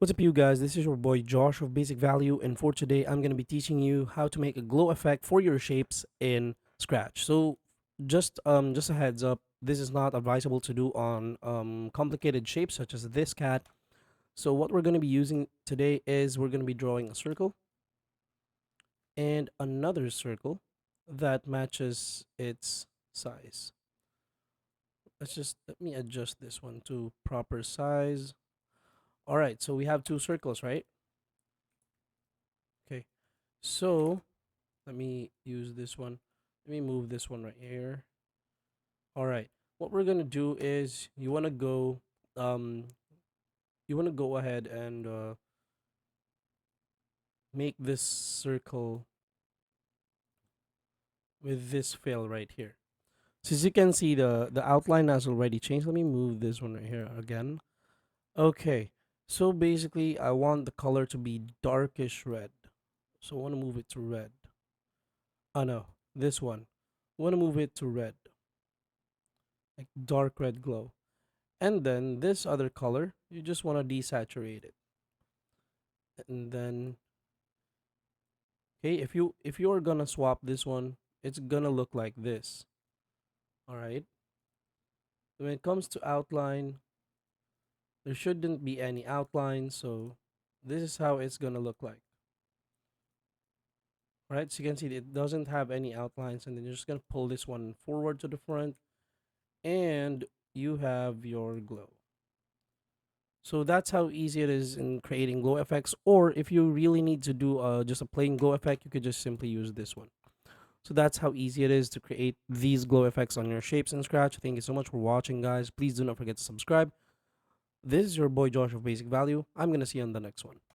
What's up, you guys? This is your boy Josh of Basic Value, and for today, I'm going to be teaching you how to make a glow effect for your shapes in Scratch. So, just a heads up, this is not advisable to do on complicated shapes such as this cat. So, what we're going to be using today is we're going to be drawing a circle and another circle that matches its size. Let me adjust this one to proper size. All right, so we have two circles, right? Okay. So let me use this one. Let me move this one right here. All right. What we're gonna do is um you wanna go ahead and make this circle with this fill right here. So as you can see, the outline has already changed. Let me move this one right here again. Okay. So basically, I want the color to be darkish red. So I want to move it to red. Oh no, this one. I want to move it to red, like dark red glow. And then this other color, you just want to desaturate it. And then, okay, if you're gonna swap this one, it's gonna look like this. All right. When it comes to outline, there shouldn't be any outline, so this is how it's gonna look like. All right, so you can see it doesn't have any outlines, and then you're just gonna pull this one forward to the front, and you have your glow. So that's how easy it is in creating glow effects. Or if you really need to do just a plain glow effect, you could just simply use this one. So that's how easy it is to create these glow effects on your shapes in Scratch. Thank you so much for watching, guys. Please do not forget to subscribe. This is your boy Josh of Basic Value. I'm going to see you on the next one.